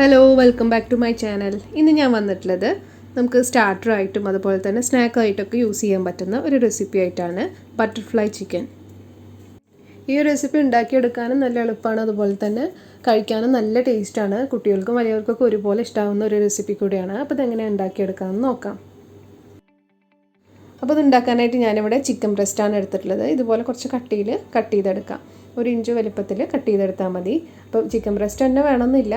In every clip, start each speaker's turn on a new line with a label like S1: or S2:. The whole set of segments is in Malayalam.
S1: Hello welcome back to my channel. ഇന്ന് ഞാൻ വന്നിട്ടുള്ളത് നമുക്ക് സ്റ്റാർട്ടറായിട്ടും അതുപോലെ തന്നെ സ്നാക്കായിട്ടൊക്കെ യൂസ് ചെയ്യാൻ പറ്റുന്ന ഒരു റെസിപ്പി ആയിട്ടാണ് ബട്ടർഫ്ലൈ ചിക്കൻ. ഈ ഒരു റെസിപ്പി ഉണ്ടാക്കിയെടുക്കാനും നല്ല എളുപ്പമാണ്, അതുപോലെ തന്നെ കഴിക്കാനും നല്ല ടേസ്റ്റാണ്. കുട്ടികൾക്കും വലിയവർക്കൊക്കെ ഒരുപോലെ ഇഷ്ടമാവുന്ന ഒരു റെസിപ്പി കൂടിയാണ്. അപ്പോൾ ഇതെങ്ങനെയാണ് ഉണ്ടാക്കിയെടുക്കാമെന്ന് നോക്കാം. അപ്പോൾ ഇത് ഉണ്ടാക്കാനായിട്ട് ഞാനിവിടെ ചിക്കൻ ബ്രസ്റ്റാണ് എടുത്തിട്ടുള്ളത്. ഇതുപോലെ കുറച്ച് കട്ടിയിൽ കട്ട് ചെയ്തെടുക്കാം. 1 ഇഞ്ച് വലുപ്പത്തിൽ കട്ട് ചെയ്തെടുത്താൽ മതി. അപ്പോൾ ചിക്കൻ ബ്രസ്റ്റ് തന്നെ വേണമെന്നില്ല,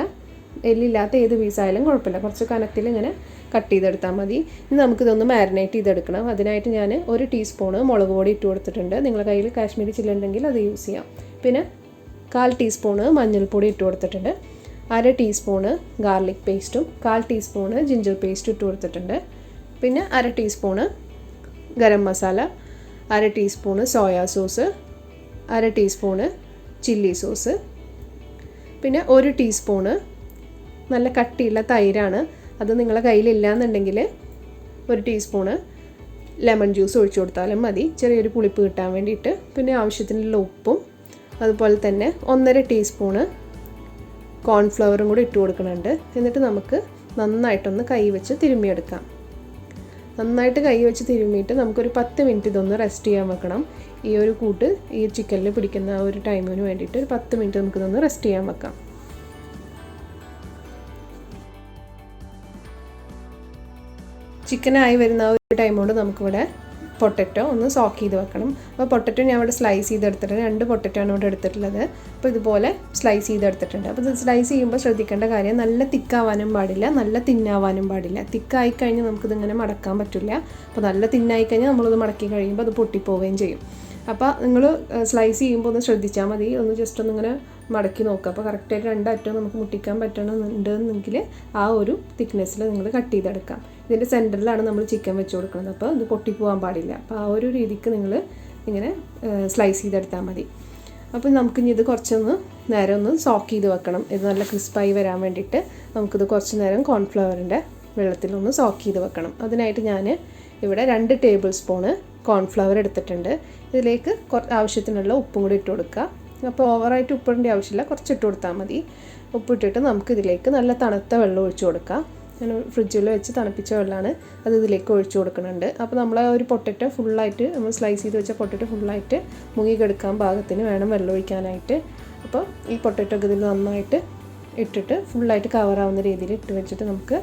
S1: എല്ലില്ലാത്ത ഏത് പീസായാലും കുഴപ്പമില്ല. കുറച്ച് കനത്തിൽ ഇങ്ങനെ കട്ട് ചെയ്തെടുത്താൽ മതി. ഇനി നമുക്കിതൊന്ന് മാരിനേറ്റ് ചെയ്തെടുക്കണം. അതിനായിട്ട് ഞാൻ 1 ടീസ്പൂണ് മുളക് പൊടി ഇട്ട് കൊടുത്തിട്ടുണ്ട്. നിങ്ങളുടെ കയ്യിൽ കാശ്മീരി ചില്ലി ഉണ്ടെങ്കിൽ അത് യൂസ് ചെയ്യാം. പിന്നെ 1/4 ടീസ്പൂണ് മഞ്ഞൾപ്പൊടി ഇട്ട് കൊടുത്തിട്ടുണ്ട്. 1/2 ടീസ്പൂണ് ഗാർലിക് പേസ്റ്റും 1/4 ടീസ്പൂണ് ജിഞ്ചർ പേസ്റ്റും ഇട്ട് കൊടുത്തിട്ടുണ്ട്. പിന്നെ 1/2 teaspoon garam masala, 1/2 teaspoon soya sauce, 1/2 teaspoon chilli sauce, പിന്നെ 1 ടീസ്പൂണ് നല്ല കട്ടിയുള്ള തൈരാണ്. അത് നിങ്ങളുടെ കയ്യിലില്ല എന്നുണ്ടെങ്കിൽ 1 ടീസ്പൂണ് ലെമൺ ജ്യൂസ് ഒഴിച്ചു കൊടുത്താലും മതി, ചെറിയൊരു പുളിപ്പ് കിട്ടാൻ വേണ്ടിയിട്ട്. പിന്നെ ആവശ്യത്തിനുള്ള ഉപ്പും അതുപോലെ തന്നെ 1/2 ടീസ്പൂണ് കോൺഫ്ലവറും കൂടി ഇട്ട് കൊടുക്കുന്നുണ്ട്. എന്നിട്ട് നമുക്ക് നന്നായിട്ടൊന്ന് കൈ വെച്ച് തിരുമ്മിയെടുക്കാം. നന്നായിട്ട് കൈ വെച്ച് തിരുമ്മിയിട്ട് നമുക്കൊരു 10 മിനിറ്റ് ഇതൊന്ന് റെസ്റ്റ് ചെയ്യാൻ വെക്കണം. ഈ ഒരു കൂട്ട് ഈ ചിക്കനിൽ പിടിക്കുന്ന ഒരു ടൈമിന് വേണ്ടിയിട്ട് ഒരു 10 മിനിറ്റ് നമുക്കിതൊന്ന് റെസ്റ്റ് ചെയ്യാൻ വെക്കാം. ചിക്കനായി വരുന്ന ആ ഒരു ടൈം കൊണ്ട് നമുക്കിവിടെ പൊട്ടറ്റോ ഒന്ന് സോക്ക് ചെയ്ത് വെക്കണം. അപ്പോൾ പൊട്ടറ്റോ ഞാൻ ഇവിടെ സ്ലൈസ് ചെയ്തെടുത്തിട്ടുണ്ട്. 2 പൊട്ടറ്റോ ആണ് ഇവിടെ എടുത്തിട്ടുള്ളത്. അപ്പോൾ ഇതുപോലെ സ്ലൈസ് ചെയ്തെടുത്തിട്ടുണ്ട്. അപ്പോൾ ഇത് സ്ലൈസ് ചെയ്യുമ്പോൾ ശ്രദ്ധിക്കേണ്ട കാര്യം, നല്ല തിക്കാവാനും പാടില്ല, നല്ല തിന്നാവാനും പാടില്ല. തിക്കായി കഴിഞ്ഞാൽ നമുക്കിതിങ്ങനെ മടക്കാൻ പറ്റില്ല. അപ്പോൾ നല്ല തിന്നായി കഴിഞ്ഞാൽ നമ്മളത് മടക്കി കഴിയുമ്പോൾ അത് പൊട്ടിപ്പോവുകയും ചെയ്യും. അപ്പോൾ നിങ്ങൾ സ്ലൈസ് ചെയ്യുമ്പോൾ ഒന്ന് ശ്രദ്ധിച്ചാൽ മതി. ഒന്ന് ജസ്റ്റ് ഒന്നിങ്ങനെ മടക്കി നോക്കുക. അപ്പോൾ കറക്റ്റായിട്ട് 2 അറ്റവും നമുക്ക് മുട്ടിക്കാൻ പറ്റണമെന്നുണ്ടെങ്കിൽ ആ ഒരു തിക്നെസ്സിൽ നിങ്ങൾ കട്ട് ചെയ്തെടുക്കാം. ഇതിൻ്റെ സെൻറ്ററിലാണ് നമ്മൾ ചിക്കൻ വെച്ച് കൊടുക്കുന്നത്. അപ്പോൾ ഇത് പൊട്ടിപ്പോകാൻ പാടില്ല. അപ്പോൾ ആ ഒരു രീതിക്ക് നിങ്ങൾ ഇങ്ങനെ സ്ലൈസ് ചെയ്തെടുത്താൽ മതി. അപ്പോൾ നമുക്കിനി ഇത് കുറച്ചൊന്ന് നേരം ഒന്ന് സോക്ക് ചെയ്ത് വെക്കണം. ഇത് നല്ല ക്രിസ്പായി വരാൻ വേണ്ടിയിട്ട് നമുക്കിത് കുറച്ച് നേരം കോൺഫ്ലവറിൻ്റെ വെള്ളത്തിലൊന്ന് സോക്ക് ചെയ്ത് വെക്കണം. അതിനായിട്ട് ഞാൻ ഇവിടെ 2 ടേബിൾ സ്പൂണ് കോൺഫ്ലവർ എടുത്തിട്ടുണ്ട്. ഇതിലേക്ക് ആവശ്യത്തിനുള്ള ഉപ്പും കൂടി ഇട്ട് കൊടുക്കുക. അപ്പോൾ ഓവറായിട്ട് ഉപ്പിടേണ്ട ആവശ്യമില്ല, കുറച്ച് ഇട്ട് കൊടുത്താൽ മതി. ഉപ്പിട്ടിട്ട് നമുക്കിതിലേക്ക് നല്ല തണുത്ത വെള്ളം ഒഴിച്ച് കൊടുക്കാം. ഞാൻ ഫ്രിഡ്ജിൽ വെച്ച് തണുപ്പിച്ച വെള്ളമാണ്, അത് ഇതിലേക്ക് ഒഴിച്ച് കൊടുക്കുന്നുണ്ട്. അപ്പോൾ നമ്മൾ ആ ഒരു പൊട്ടറ്റോ ഫുള്ളായിട്ട്, നമ്മൾ സ്ലൈസ് ചെയ്ത് വെച്ച പൊട്ടറ്റോ ഫുള്ളായിട്ട് മുങ്ങിക്കെടുക്കാൻ പാകത്തിന് വേണം വെള്ളം ഒഴിക്കാനായിട്ട്. അപ്പോൾ ഈ പൊട്ടറ്റോ ഒക്കെ ഇതിൽ നന്നായിട്ട് ഇട്ടിട്ട് ഫുള്ളായിട്ട് കവറാവുന്ന രീതിയിൽ ഇട്ട് വെച്ചിട്ട് നമുക്ക്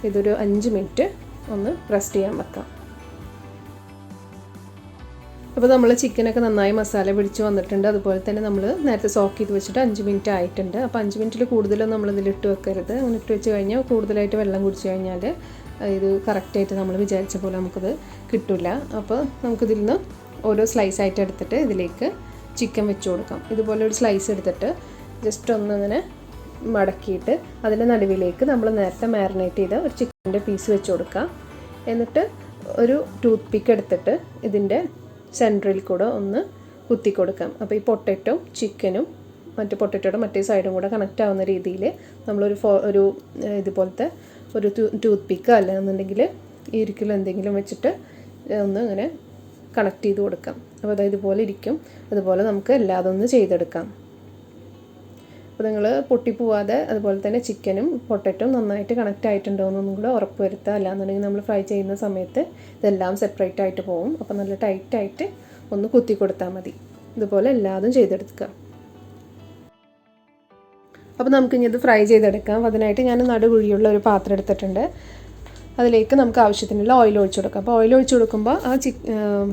S1: ഇതൊരു 5 മിനിറ്റ് ഒന്ന് റെസ്റ്റ് ചെയ്യാൻ വെക്കാം. അപ്പോൾ നമ്മൾ ചിക്കനൊക്കെ നന്നായി മസാല പിടിച്ച് വന്നിട്ടുണ്ട്. അതുപോലെ തന്നെ നമ്മൾ നേരത്തെ സോക്ക് ചെയ്ത് വെച്ചിട്ട് 5 മിനിറ്റ് ആയിട്ടുണ്ട്. അപ്പോൾ 5 മിനിറ്റിൽ കൂടുതലും നമ്മളിതിലിട്ട് വെക്കരുത്. അങ്ങനെ ഇട്ട് വെച്ച് കഴിഞ്ഞാൽ കൂടുതലായിട്ട് വെള്ളം കുടിച്ച് കഴിഞ്ഞാൽ ഇത് കറക്റ്റായിട്ട് നമ്മൾ വിചാരിച്ച പോലെ നമുക്കിത് കിട്ടില്ല. അപ്പോൾ നമുക്കിതിൽ നിന്ന് ഓരോ സ്ലൈസായിട്ട് എടുത്തിട്ട് ഇതിലേക്ക് ചിക്കൻ വെച്ച് കൊടുക്കാം. ഇതുപോലെ ഒരു സ്ലൈസ് എടുത്തിട്ട് ജസ്റ്റ് ഒന്നിങ്ങനെ മടക്കിയിട്ട് അതിൻ്റെ നടുവിലേക്ക് നമ്മൾ നേരത്തെ മാരിനേറ്റ് ചെയ്ത ഒരു ചിക്കൻ്റെ പീസ് വെച്ച് കൊടുക്കാം. എന്നിട്ട് ഒരു ടൂത്ത് പിക്ക് എടുത്തിട്ട് ഇതിൻ്റെ സെൻറ്ററിൽ കൂടെ ഒന്ന് കുത്തി കൊടുക്കാം. അപ്പോൾ ഈ പൊട്ടറ്റോ ചിക്കനും പൊട്ടറ്റോയുടെ മറ്റേ സൈഡും കൂടെ കണക്റ്റ് ആവുന്ന രീതിയിൽ നമ്മളൊരു ഇതുപോലത്തെ ഒരു ടൂത്ത് പിക്ക് അല്ലെന്നുണ്ടെങ്കിൽ ഇരിക്കലോ എന്തെങ്കിലും വെച്ചിട്ട് ഒന്ന് ഇങ്ങനെ കണക്ട് ചെയ്ത് കൊടുക്കാം. അപ്പോൾ അതായത് ഇതുപോലെ ഇരിക്കും. അതുപോലെ നമുക്ക് എല്ലാതും ഒന്ന് ചെയ്തെടുക്കാം. അപ്പോൾ നിങ്ങൾ പൊട്ടിപ്പോവാതെ അതുപോലെ തന്നെ ചിക്കനും പൊട്ടറ്റോ നന്നായിട്ട് കണക്റ്റ് ആയിട്ടുണ്ടോ എന്നൊന്നും കൂടെ ഉറപ്പ് വരുത്തുക. അല്ലാന്നുണ്ടെങ്കിൽ നമ്മൾ ഫ്രൈ ചെയ്യുന്ന സമയത്ത് ഇതെല്ലാം സെപ്പറേറ്റ് ആയിട്ട് പോകും. അപ്പോൾ നല്ല ടൈറ്റായിട്ട് ഒന്ന് കുത്തി കൊടുത്താൽ മതി. ഇതുപോലെ എല്ലാതും ചെയ്തെടുക്കുക. അപ്പോൾ നമുക്കിനി ഇത് ഫ്രൈ ചെയ്തെടുക്കാം. അതിനായിട്ട് ഞാൻ നടുകുഴിയുള്ള ഒരു പാത്രം എടുത്തിട്ടുണ്ട്. അതിലേക്ക് നമുക്ക് ആവശ്യത്തിനുള്ള ഓയിൽ ഒഴിച്ചു കൊടുക്കാം. അപ്പോൾ ഓയിൽ ഒഴിച്ചു കൊടുക്കുമ്പോൾ ആ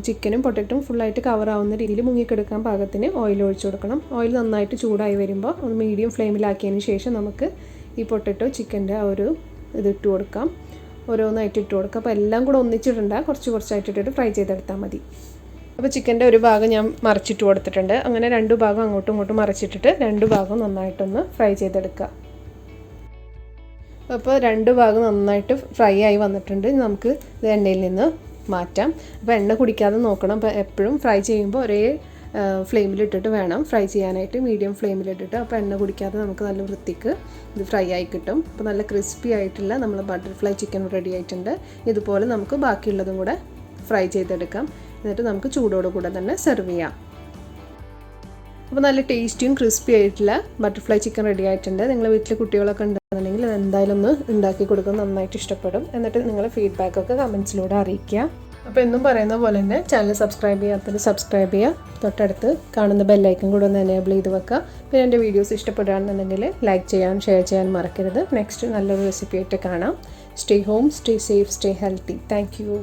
S1: ചിക്കനും പൊട്ടറ്റും ഫുള്ളായിട്ട് കവറാവുന്ന രീതിയിൽ മുങ്ങിക്കെടുക്കാൻ പാകത്തിന് ഓയിൽ ഒഴിച്ചു കൊടുക്കണം. ഓയിൽ നന്നായിട്ട് ചൂടായി വരുമ്പോൾ ഒന്ന് മീഡിയം ഫ്ലെയിമിലാക്കിയതിന് ശേഷം നമുക്ക് ഈ പൊട്ടറ്റോ ചിക്കൻ്റെ ആ ഒരു ഇതിട്ട് കൊടുക്കാം. ഓരോന്നായിട്ട് ഇട്ട് കൊടുക്കാം. അപ്പോൾ എല്ലാം കൂടെ ഒന്നിച്ചിടണ്ട, കുറച്ചായിട്ട് ഇട്ടിട്ട് ഫ്രൈ ചെയ്തെടുത്താൽ മതി. അപ്പോൾ ചിക്കൻ്റെ ഒരു ഭാഗം ഞാൻ മറിച്ചിട്ട് കൊടുത്തിട്ടുണ്ട്. അങ്ങനെ 2 ഭാഗം അങ്ങോട്ടും ഇങ്ങോട്ടും മറിച്ചിട്ടിട്ട് 2 ഭാഗം നന്നായിട്ടൊന്ന് ഫ്രൈ ചെയ്തെടുക്കുക. അപ്പോൾ 2 ഭാഗം നന്നായിട്ട് ഫ്രൈ ആയി വന്നിട്ടുണ്ട്. നമുക്ക് ഇത് എണ്ണയിൽ നിന്ന് മാറ്റാം. അപ്പോൾ എണ്ണ കുടിക്കാതെ നോക്കണം. അപ്പോൾ എപ്പോഴും ഫ്രൈ ചെയ്യുമ്പോൾ ഒരേ ഫ്ലെയിമിലിട്ടിട്ട് വേണം ഫ്രൈ ചെയ്യാനായിട്ട്, മീഡിയം ഫ്ലെയിമിലിട്ടിട്ട്. അപ്പോൾ എണ്ണ കുടിക്കാതെ നമുക്ക് നല്ല വൃത്തിക്ക് ഇത് ഫ്രൈ ആയി കിട്ടും. അപ്പോൾ നല്ല ക്രിസ്പി ആയിട്ടുള്ള നമ്മൾ ബട്ടർഫ്ലൈ ചിക്കൻ റെഡി ആയിട്ടുണ്ട്. ഇതുപോലെ നമുക്ക് ബാക്കിയുള്ളതും കൂടെ ഫ്രൈ ചെയ്തെടുക്കാം. എന്നിട്ട് നമുക്ക് ചൂടോട് കൂടെ തന്നെ സെർവ് ചെയ്യാം. അപ്പോൾ നല്ല ടേസ്റ്റിയും ക്രിസ്പി ആയിട്ടുള്ള ബട്ടർഫ്ലൈ ചിക്കൻ റെഡി ആയിട്ടുണ്ട്. നിങ്ങൾ വീട്ടിൽ കുട്ടികളൊക്കെ ഉണ്ടെന്നുണ്ടെങ്കിൽ എന്തായാലും ഒന്ന് ഉണ്ടാക്കി കൊടുക്കും, നന്നായിട്ട് ഇഷ്ടപ്പെടും. എന്നിട്ട് നിങ്ങളുടെ ഫീഡ്ബാക്കൊക്കെ കമൻസിലൂടെ അറിയിക്കുക. അപ്പോൾ എന്നും പറയുന്ന പോലെ തന്നെ ചാനൽ സബ്സ്ക്രൈബ് ചെയ്യാത്തത് സബ്സ്ക്രൈബ് ചെയ്യുക, തൊട്ടടുത്ത് കാണുന്ന ബെല്ലൈക്കൺ കൂടെ ഒന്ന് എനേബിൾ ചെയ്ത് വെക്കുക. പിന്നെ എൻ്റെ വീഡിയോസ് ഇഷ്ടപ്പെടുകയാണെന്നുണ്ടെങ്കിൽ ലൈക്ക് ചെയ്യാൻ ഷെയർ ചെയ്യാൻ മറക്കരുത്. നെക്സ്റ്റ് നല്ലൊരു റെസിപ്പി ആയിട്ട് കാണാം. Stay home, stay safe, stay healthy. Thank you.